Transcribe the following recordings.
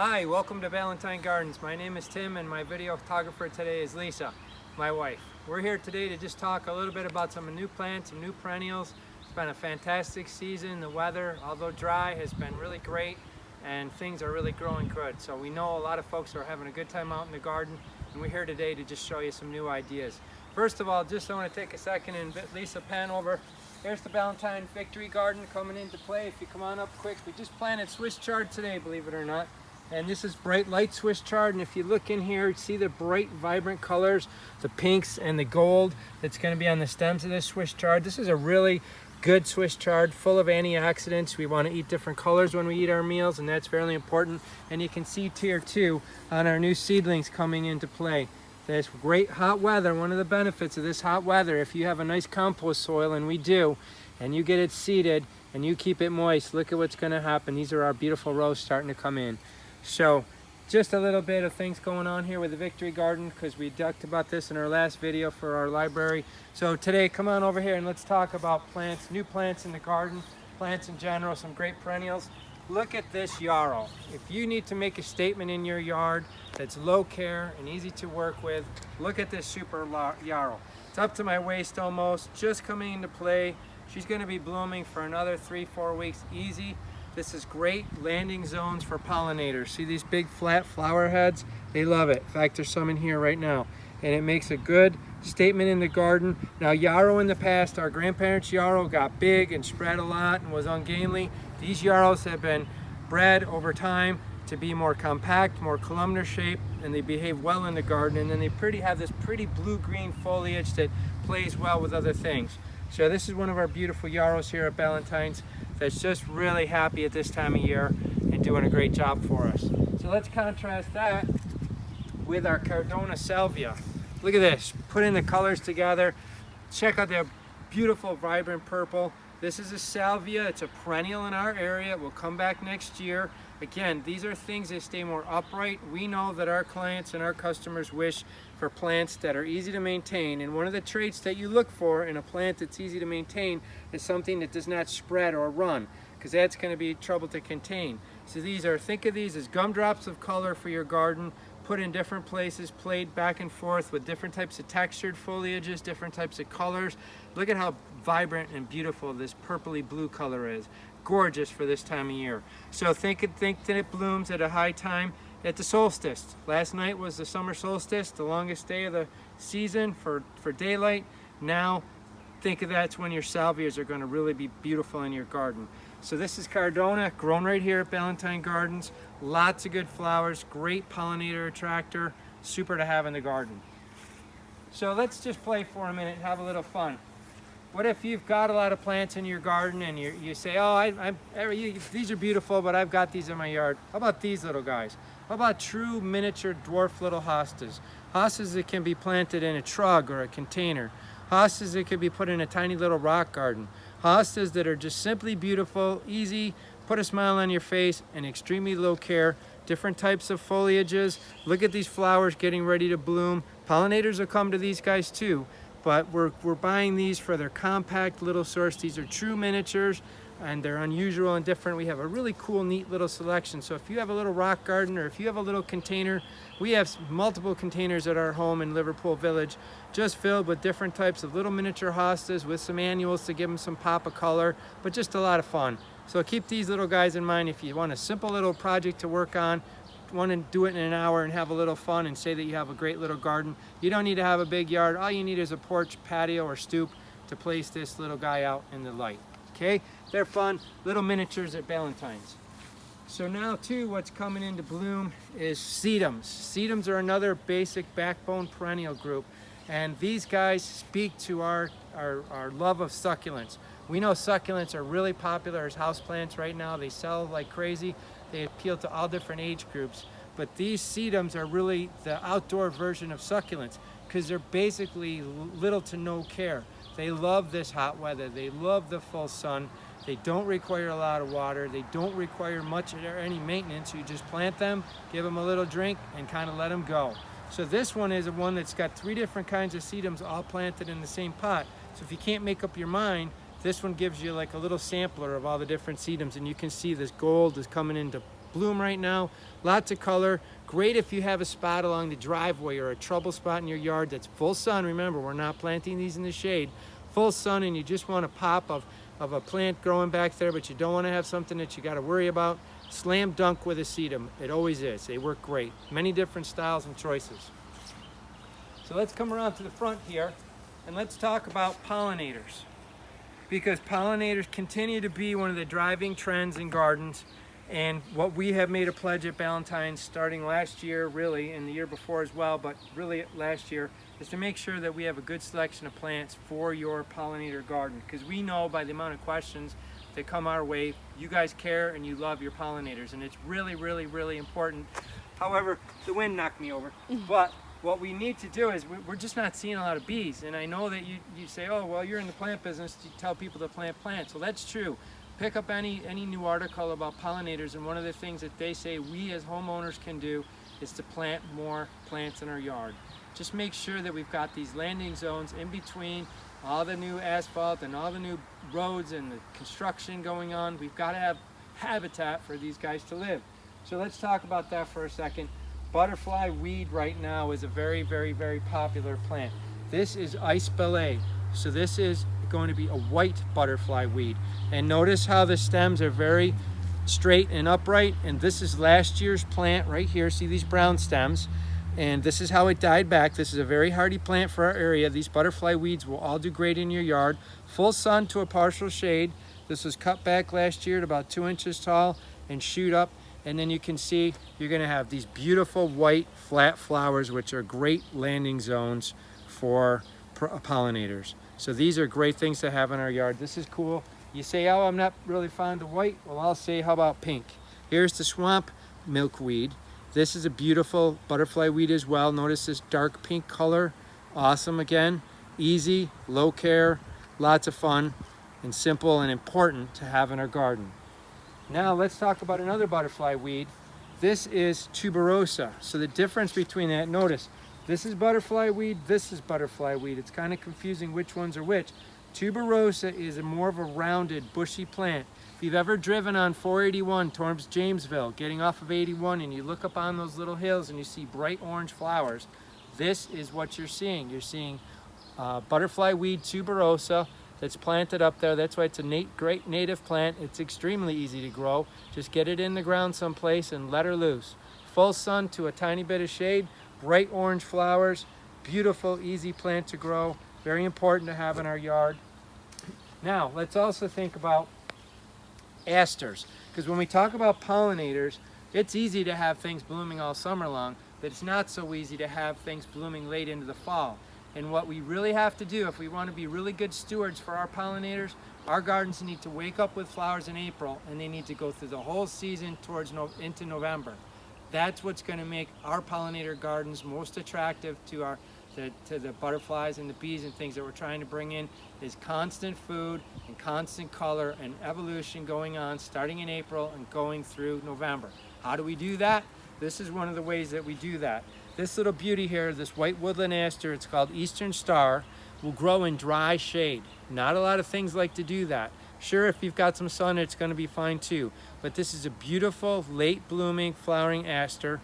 Hi, welcome to Valentine Gardens. My name is Tim and my videographer today is Lisa, my wife. We're here today to just talk a little bit about some new plants, some new perennials. It's been a fantastic season. The weather, although dry, has been really great and things are really growing good. So we know a lot of folks are having a good time out in the garden and we're here today to just show you some new ideas. First of all, I want to take a second and Lisa pan over. Here's the Valentine Victory Garden coming into play. If you come on up quick, we just planted Swiss chard today, believe it or not. And this is bright light Swiss chard, and if you look in here, see the bright vibrant colors, the pinks and the gold that's going to be on the stems of this Swiss chard. This is a really good Swiss chard, full of antioxidants. We want to eat different colors when we eat our meals, and that's fairly important. And you can see tier 2 on our new seedlings coming into play. This great hot weather, one of the benefits of this hot weather, if you have a nice compost soil, and we do, and you get it seeded and you keep it moist, look at what's going to happen. These are our beautiful rows starting to come in. So just a little bit of things going on here with the Victory Garden, because we talked about this in our last video for our library. So today, come on over here and let's talk about plants, new plants in the garden, plants in general, some great perennials. Look at this yarrow. If you need to make a statement in your yard that's low care and easy to work with, look at this super yarrow. It's up to my waist almost, just coming into play. She's going to be blooming for another 3-4 weeks easy. This is great landing zones for pollinators. See these big flat flower heads? They love it. In fact, there's some in here right now. And it makes a good statement in the garden. Now, yarrow in the past, our grandparents' yarrow got big and spread a lot and was ungainly. These yarrows have been bred over time to be more compact, more columnar shaped, and they behave well in the garden. And then they have this pretty blue-green foliage that plays well with other things. So this is one of our beautiful yarrows here at Valentine's that's just really happy at this time of year and doing a great job for us. So let's contrast that with our Cardona salvia. Look at this, putting the colors together. Check out the beautiful vibrant purple. This is a salvia, it's a perennial in our area. It will come back next year. Again, these are things that stay more upright. We know that our clients and our customers wish for plants that are easy to maintain, and one of the traits that you look for in a plant that's easy to maintain is something that does not spread or run, because that's going to be trouble to contain. So think of these as gumdrops of color for your garden, put in different places, played back and forth with different types of textured foliages, different types of colors. Look at how vibrant and beautiful this purpley blue color is. Gorgeous for this time of year. So think that it blooms at a high time at the solstice. Last night was the summer solstice, the longest day of the season for daylight. Now think of that's when your salvias are going to really be beautiful in your garden. So this is Cardona, grown right here at Valentine Gardens. Lots of good flowers, great pollinator attractor, super to have in the garden. So let's just play for a minute and have a little fun. What if you've got a lot of plants in your garden and you say, oh, these are beautiful, but I've got these in my yard. How about these little guys? How about true miniature dwarf little hostas? Hostas that can be planted in a trug or a container. Hostas that could be put in a tiny little rock garden. Hostas that are just simply beautiful, easy, put a smile on your face, and extremely low care. Different types of foliages. Look at these flowers getting ready to bloom. Pollinators will come to these guys too, but we're buying these for their compact little source. These are true miniatures and they're unusual and different. We have a really cool, neat little selection. So if you have a little rock garden or if you have a little container, we have multiple containers at our home in Liverpool Village, just filled with different types of little miniature hostas with some annuals to give them some pop of color, but just a lot of fun. So keep these little guys in mind if you want a simple little project to work on, want to do it in an hour and have a little fun and say that you have a great little garden. You don't need to have a big yard. All you need is a porch, patio, or stoop to place this little guy out in the light. Okay, they're fun, little miniatures at Valentine's. So now too, what's coming into bloom is sedums. Sedums are another basic backbone perennial group, and these guys speak to our love of succulents. We know succulents are really popular as houseplants right now. They sell like crazy. They appeal to all different age groups, but these sedums are really the outdoor version of succulents because they're basically little to no care. They love this hot weather. They love the full sun. They don't require a lot of water. They don't require much or any maintenance. You just plant them, give them a little drink, and kind of let them go. So this one is one that's got 3 different kinds of sedums all planted in the same pot. So if you can't make up your mind, this one gives you like a little sampler of all the different sedums, and you can see this gold is coming into bloom right now. Lots of color. Great if you have a spot along the driveway or a trouble spot in your yard that's full sun. Remember, we're not planting these in the shade. Full sun, and you just want a pop of a plant growing back there, but you don't want to have something that you got to worry about. Slam dunk with a sedum. It always is. They work great. Many different styles and choices. So let's come around to the front here and let's talk about pollinators, because pollinators continue to be one of the driving trends in gardens. And what we have made a pledge at Ballantyne's starting last year, really, and the year before as well, but really last year, is to make sure that we have a good selection of plants for your pollinator garden. Because we know by the amount of questions that come our way, you guys care and you love your pollinators, and it's really, really, really important. However, the wind knocked me over. But what we need to do is we're just not seeing a lot of bees. And I know that you say, oh, well, you're in the plant business, you tell people to plant plants. Well, that's true. Pick up any new article about pollinators, and one of the things that they say we as homeowners can do is to plant more plants in our yard. Just make sure that we've got these landing zones in between all the new asphalt and all the new roads and the construction going on. We've got to have habitat for these guys to live. So let's talk about that for a second. Butterfly weed right now is a very, very, very popular plant. This is ice belay. So this is going to be a white butterfly weed. And notice how the stems are very straight and upright. And this is last year's plant right here. See these brown stems? And this is how it died back. This is a very hardy plant for our area. These butterfly weeds will all do great in your yard. Full sun to a partial shade. This was cut back last year at about 2 inches tall and shoot up. And then you can see you're going to have these beautiful white flat flowers, which are great landing zones for pollinators. So these are great things to have in our yard. This is cool. You say, oh, I'm not really fond of white. Well, I'll say, how about pink? Here's the swamp milkweed. This is a beautiful butterfly weed as well. Notice this dark pink color. Awesome again. Easy, low care, lots of fun, and simple and important to have in our garden. Now let's talk about another butterfly weed. This is tuberosa. So the difference between that, notice, this is butterfly weed, this is butterfly weed. It's kind of confusing which ones are which. Tuberosa is more of a rounded, bushy plant. If you've ever driven on 481 towards Jamesville, getting off of 81, and you look up on those little hills and you see bright orange flowers, this is what you're seeing. You're seeing butterfly weed tuberosa that's planted up there. That's why it's a great native plant. It's extremely easy to grow. Just get it in the ground someplace and let her loose. Full sun to a tiny bit of shade. Bright orange flowers, beautiful, easy plant to grow, very important to have in our yard. Now, let's also think about asters, because when we talk about pollinators, it's easy to have things blooming all summer long, but it's not so easy to have things blooming late into the fall. And what we really have to do, if we want to be really good stewards for our pollinators, our gardens need to wake up with flowers in April, and they need to go through the whole season into November. That's what's going to make our pollinator gardens most attractive to the butterflies and the bees and things that we're trying to bring in, is constant food and constant color and evolution going on starting in April and going through November. How do we do that? This is one of the ways that we do that. This little beauty here, this white woodland aster, it's called Eastern Star, will grow in dry shade. Not a lot of things like to do that. Sure, if you've got some sun, it's going to be fine too. But this is a beautiful, late blooming, flowering aster.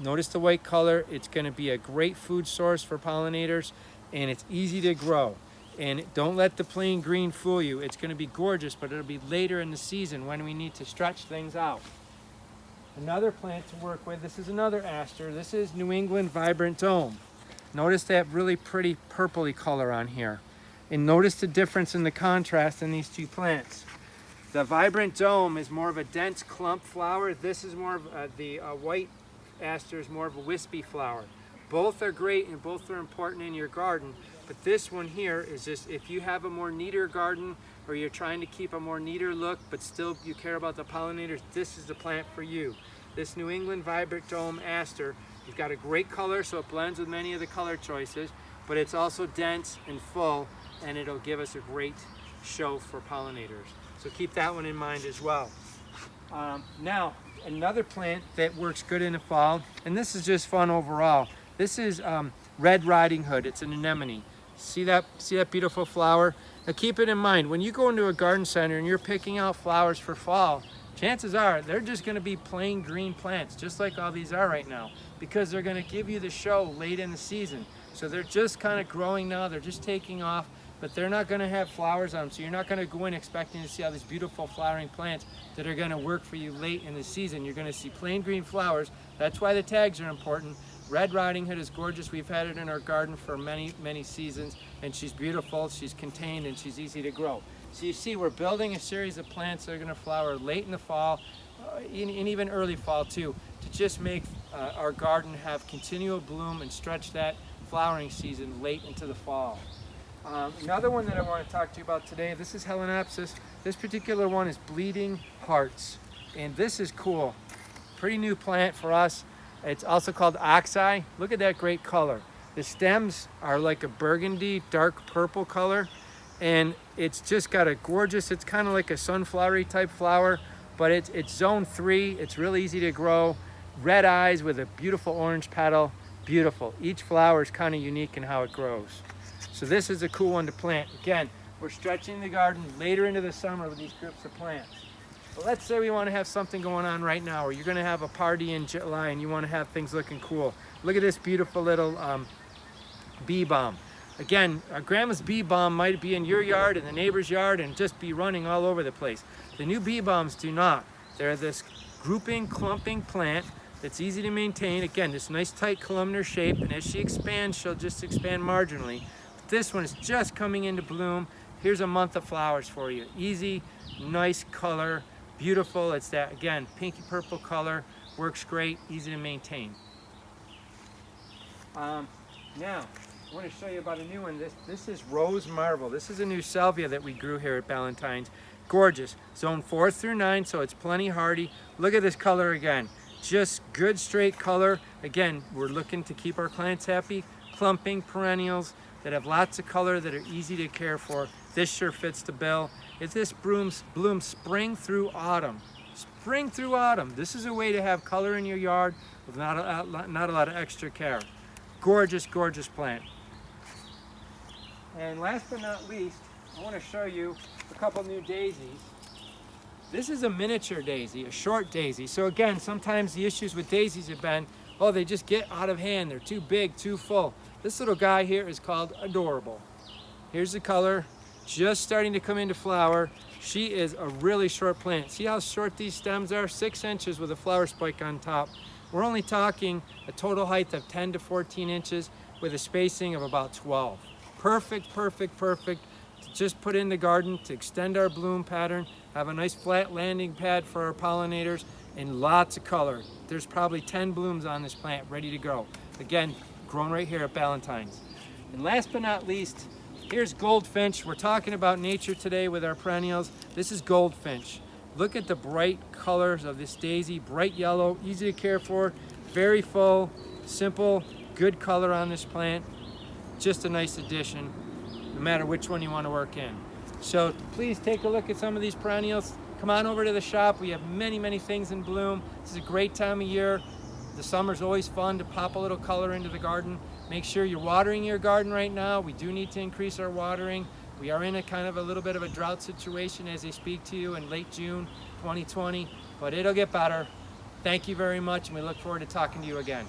Notice the white color. It's going to be a great food source for pollinators, and it's easy to grow. And don't let the plain green fool you. It's going to be gorgeous, but it'll be later in the season when we need to stretch things out. Another plant to work with, this is another aster. This is New England Vibrant Dome. Notice that really pretty purpley color on here. And notice the difference in the contrast in these two plants. The Vibrant Dome is more of a dense clump flower. This is more of the white aster is more of a wispy flower. Both are great and both are important in your garden, but this one here is just, if you have a more neater garden or you're trying to keep a more neater look but still you care about the pollinators, this is the plant for you. This New England Vibrant Dome aster, you've got a great color, so it blends with many of the color choices, but it's also dense and full, and it'll give us a great show for pollinators. So keep that one in mind as well. Now, another plant that works good in the fall, and this is just fun overall. This is Red Riding Hood. It's an anemone. See that beautiful flower? Now keep it in mind, when you go into a garden center and you're picking out flowers for fall, chances are they're just going to be plain green plants, just like all these are right now, because they're going to give you the show late in the season. So they're just kind of growing now, they're just taking off, but they're not going to have flowers on them. So you're not going to go in expecting to see all these beautiful flowering plants that are going to work for you late in the season. You're going to see plain green flowers. That's why the tags are important. Red Riding Hood is gorgeous. We've had it in our garden for many, many seasons, and she's beautiful, she's contained, and she's easy to grow. So you see, we're building a series of plants that are going to flower late in the fall, and even early fall too, to just make our garden have continual bloom and stretch that flowering season late into the fall. Another one that I want to talk to you about today, this is Helenopsis. This particular one is Bleeding Hearts, and this is cool. Pretty new plant for us. It's also called oxeye. Look at that great color. The stems are like a burgundy, dark purple color, and it's just got a gorgeous, it's kind of like a sunflowery type flower, but it's zone 3. It's really easy to grow. Red eyes with a beautiful orange petal. Beautiful. Each flower is kind of unique in how it grows. So this is a cool one to plant. Again, we're stretching the garden later into the summer with these groups of plants. But let's say we want to have something going on right now, or you're going to have a party in July and you want to have things looking cool. Look at this beautiful little bee balm. Again, grandma's bee balm might be in your yard, in the neighbor's yard, and just be running all over the place. The new bee balms do not. They're this grouping, clumping plant that's easy to maintain. Again, this nice tight columnar shape, and as she expands, she'll just expand marginally. This one is just coming into bloom. Here's a month of flowers for you. Easy, nice color, beautiful. It's that, again, pinky purple color. Works great, easy to maintain. Now, I want to show you about a new one. This is Rose Marble. This is a new salvia that we grew here at Ballantyne's. Gorgeous. Zone 4 through 9, so it's plenty hardy. Look at this color again. Just good straight color. Again, we're looking to keep our clients happy. Clumping perennials that have lots of color, that are easy to care for. This sure fits the bill. If this blooms spring through autumn. Spring through autumn. This is a way to have color in your yard with not a lot of extra care. Gorgeous, gorgeous plant. And last but not least, I want to show you a couple new daisies. This is a miniature daisy, a short daisy. So again, sometimes the issues with daisies have been, oh, they just get out of hand. They're too big, too full. This little guy here is called Adorable. Here's the color, just starting to come into flower. She is a really short plant. See how short these stems are? 6 inches with a flower spike on top. We're only talking a total height of 10 to 14 inches with a spacing of about 12. Perfect, perfect, perfect to just put in the garden to extend our bloom pattern, have a nice flat landing pad for our pollinators, and lots of color. There's probably 10 blooms on this plant ready to grow. Again, grown right here at Ballantyne's. And last but not least, here's Goldfinch. We're talking about nature today with our perennials. This is Goldfinch. Look at the bright colors of this daisy, bright yellow, easy to care for, very full, simple, good color on this plant. Just a nice addition, no matter which one you want to work in. So please take a look at some of these perennials. Come on over to the shop. We have many, many things in bloom. This is a great time of year. The summer's always fun to pop a little color into the garden. Make sure you're watering your garden right now. We do need to increase our watering. We are in a kind of a little bit of a drought situation as I speak to you in late June 2020, but it'll get better. Thank you very much, and we look forward to talking to you again.